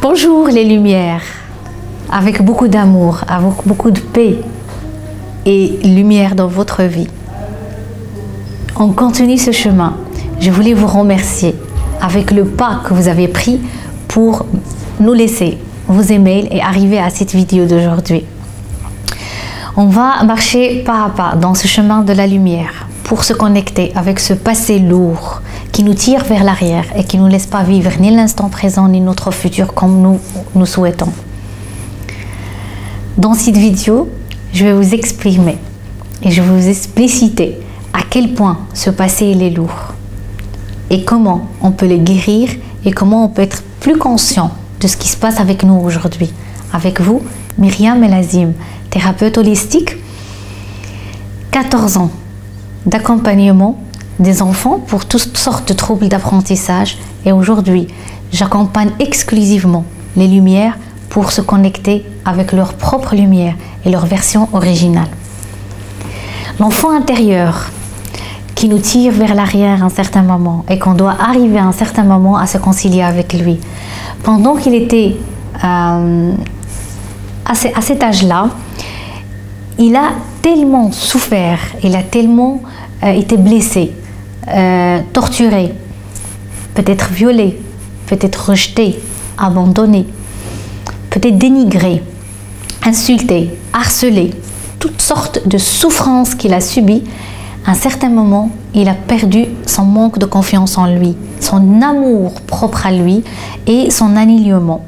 Bonjour les lumières, avec beaucoup d'amour, avec beaucoup de paix et lumière dans votre vie. On continue ce chemin. Je voulais vous remercier avec le pas que vous avez pris pour nous laisser vos emails et arriver à cette vidéo d'aujourd'hui. On va marcher pas à pas dans ce chemin de la lumière pour se connecter avec ce passé lourd qui nous tire vers l'arrière et qui ne nous laisse pas vivre ni l'instant présent ni notre futur comme nous souhaitons. Dans cette vidéo, je vais vous exprimer et je vais vous expliciter à quel point ce passé il est lourd et comment on peut le guérir et comment on peut être plus conscient de ce qui se passe avec nous aujourd'hui. Avec vous, Myriam Elazim, thérapeute holistique, 14 ans d'accompagnement des enfants pour toutes sortes de troubles d'apprentissage et aujourd'hui, j'accompagne exclusivement les lumières pour se connecter avec leur propre lumière et leur version originale. L'enfant intérieur qui nous tire vers l'arrière à un certain moment et qu'on doit arriver à un certain moment à se concilier avec lui. Pendant qu'il était à cet âge-là, il a tellement souffert, il a tellement été blessé, torturé, peut-être violé, peut-être rejeté, abandonné, peut-être dénigré, insulté, harcelé, toutes sortes de souffrances qu'il a subies. À un certain moment, il a perdu son manque de confiance en lui, son amour propre à lui et son alignement.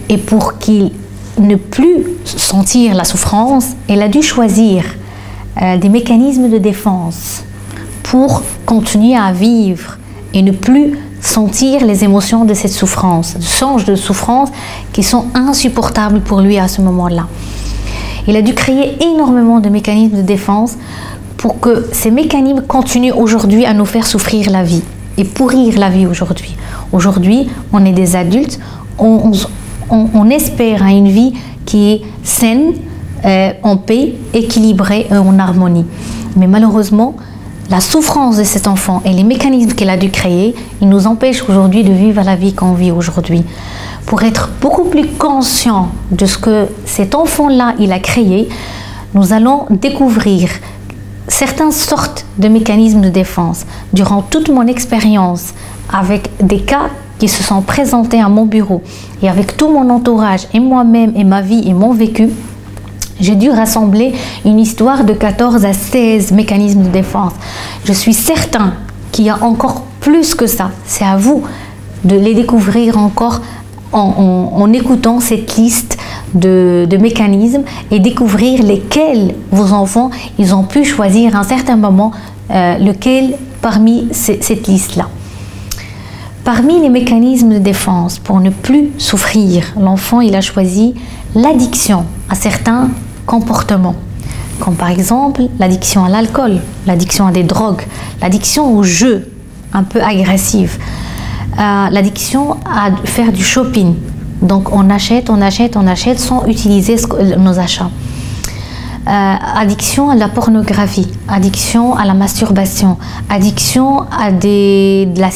Et pour qu'il ne plus sentir la souffrance, il a dû choisir des mécanismes de défense pour continuer à vivre et ne plus sentir les émotions de cette souffrance, de change de souffrance qui sont insupportables pour lui à ce moment-là. Il a dû créer énormément de mécanismes de défense pour que ces mécanismes continuent aujourd'hui à nous faire souffrir la vie et pourrir la vie aujourd'hui. Aujourd'hui, on est des adultes, on espère à une vie qui est saine, en paix, équilibrée et en harmonie. Mais malheureusement, la souffrance de cet enfant et les mécanismes qu'il a dû créer, ils nous empêchent aujourd'hui de vivre la vie qu'on vit aujourd'hui. Pour être beaucoup plus conscient de ce que cet enfant-là, il a créé, nous allons découvrir certaines sortes de mécanismes de défense. Durant toute mon expérience avec des cas qui se sont présentés à mon bureau et avec tout mon entourage et moi-même et ma vie et mon vécu, j'ai dû rassembler une histoire de 14 à 16 mécanismes de défense. Je suis certain qu'il y a encore plus que ça. C'est à vous de les découvrir encore en écoutant cette liste de mécanismes et découvrir lesquels vos enfants ils ont pu choisir à un certain moment, lequel parmi cette liste-là. Parmi les mécanismes de défense pour ne plus souffrir, l'enfant il a choisi l'addiction à certains comportements, comme par exemple l'addiction à l'alcool, l'addiction à des drogues, l'addiction au jeu un peu agressif, l'addiction à faire du shopping. Donc on achète sans utiliser nos achats. Addiction à la pornographie, addiction à la masturbation, addiction à de la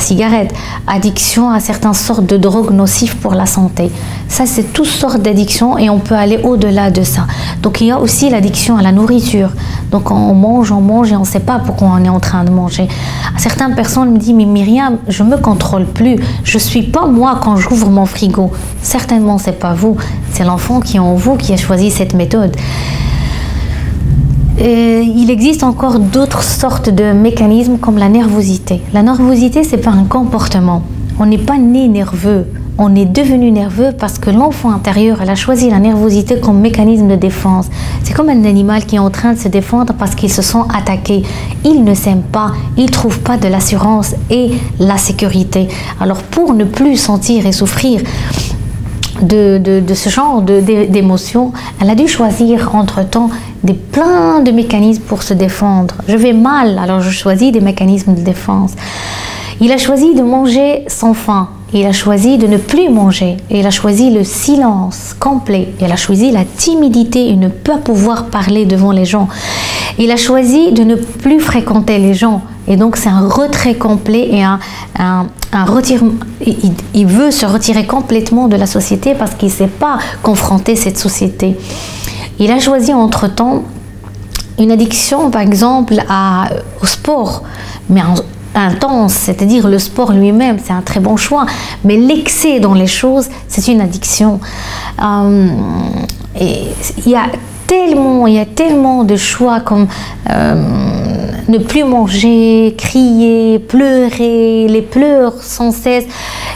cigarette, addiction à certaines sortes de drogues nocives pour la santé. Ça, c'est toutes sortes d'addictions et on peut aller au-delà de ça. Donc il y a aussi l'addiction à la nourriture. Donc on mange et on ne sait pas pourquoi on est en train de manger. Certaines personnes me disent, mais Myriam, je ne me contrôle plus. Je ne suis pas moi quand j'ouvre mon frigo. Certainement, ce n'est pas vous. C'est l'enfant qui est en vous qui a choisi cette méthode. Et il existe encore d'autres sortes de mécanismes comme la nervosité. La nervosité, ce n'est pas un comportement. On n'est pas né nerveux. On est devenu nerveux parce que l'enfant intérieur, elle a choisi la nervosité comme mécanisme de défense. C'est comme un animal qui est en train de se défendre parce qu'il se sent attaqué. Il ne s'aime pas, il ne trouve pas de l'assurance et la sécurité. Alors pour ne plus sentir et souffrir de ce genre d'émotions, elle a dû choisir entre-temps plein de mécanismes pour se défendre. Je vais mal, alors je choisis des mécanismes de défense. Il a choisi de manger sans faim. Il a choisi de ne plus manger. Il a choisi le silence complet. Il a choisi la timidité et ne pas pouvoir parler devant les gens. Il a choisi de ne plus fréquenter les gens Et donc c'est un retrait complet et un retirement. Il veut se retirer complètement de la société parce qu'il ne sait pas confronter cette société. Il a choisi entre-temps une addiction, par exemple, au sport, mais intense, c'est-à-dire le sport lui-même, c'est un très bon choix, mais l'excès dans les choses, c'est une addiction. Et il y a tellement de choix comme ne plus manger, crier, pleurer, les pleurs sans cesse.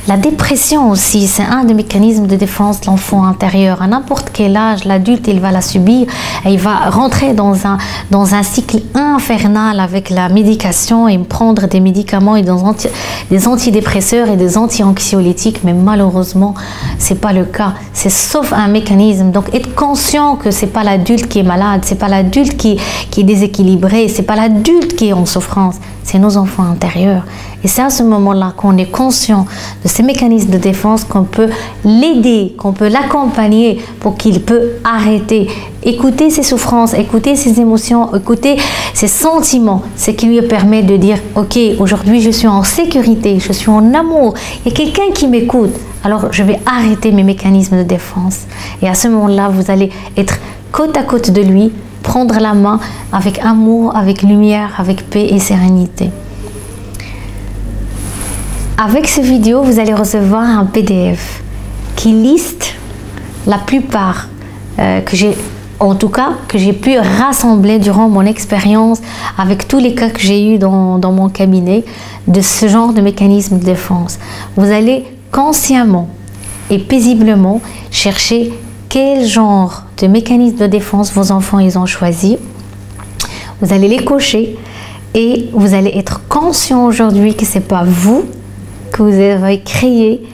La dépression aussi, c'est un des mécanismes de défense de l'enfant intérieur. À n'importe quel âge, l'adulte, il va la subir et il va rentrer dans un cycle infernal avec la médication et prendre des médicaments et des antidépresseurs et des anti-anxiolytiques, mais malheureusement, c'est pas le cas. C'est sauf un mécanisme. Donc, être conscient que c'est pas l'adulte qui est malade, c'est pas l'adulte qui est déséquilibré, c'est pas l'adulte qui est en souffrance, c'est nos enfants intérieurs. Et c'est à ce moment-là qu'on est conscient de ces mécanismes de défense qu'on peut l'aider, qu'on peut l'accompagner pour qu'il peut arrêter, écouter ses souffrances, écouter ses émotions, écouter ses sentiments. C'est qui lui permet de dire « Ok, aujourd'hui je suis en sécurité, je suis en amour, il y a quelqu'un qui m'écoute, alors je vais arrêter mes mécanismes de défense. » Et à ce moment-là, vous allez être côte à côte de lui, prendre la main avec amour, avec lumière, avec paix et sérénité. Avec cette vidéo, vous allez recevoir un PDF qui liste la plupart que j'ai pu rassembler durant mon expérience avec tous les cas que j'ai eu dans mon cabinet de ce genre de mécanisme de défense. Vous allez consciemment et paisiblement chercher quel genre de mécanisme de défense vos enfants ils ont choisi. Vous allez les cocher et vous allez être conscient aujourd'hui que c'est pas vous que vous avez créé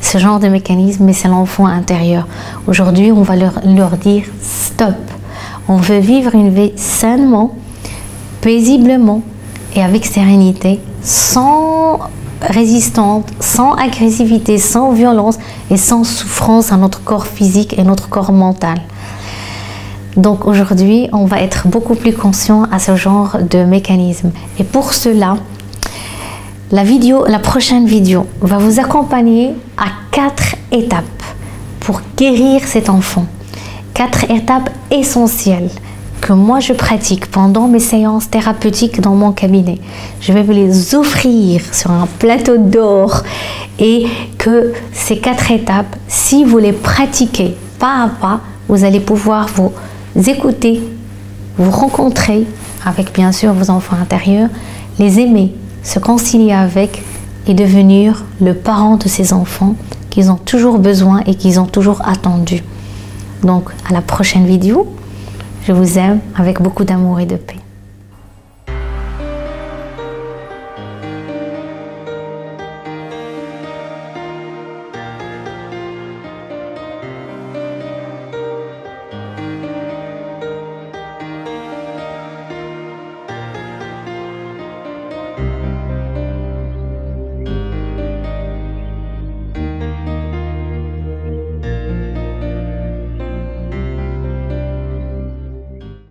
ce genre de mécanisme, mais c'est l'enfant intérieur. Aujourd'hui, on va leur dire stop. On veut vivre une vie sainement, paisiblement et avec sérénité, sans résistance, sans agressivité, sans violence et sans souffrance à notre corps physique et notre corps mental. Donc aujourd'hui, on va être beaucoup plus conscient à ce genre de mécanisme. Et pour cela, la prochaine vidéo va vous accompagner à 4 étapes pour guérir cet enfant. 4 étapes essentielles que moi je pratique pendant mes séances thérapeutiques dans mon cabinet. Je vais vous les offrir sur un plateau d'or et que ces 4 étapes, si vous les pratiquez pas à pas, vous allez pouvoir vous écouter, vous rencontrer avec bien sûr vos enfants intérieurs, les aimer, se concilier avec et devenir le parent de ces enfants qu'ils ont toujours besoin et qu'ils ont toujours attendu. Donc à la prochaine vidéo, je vous aime avec beaucoup d'amour et de paix.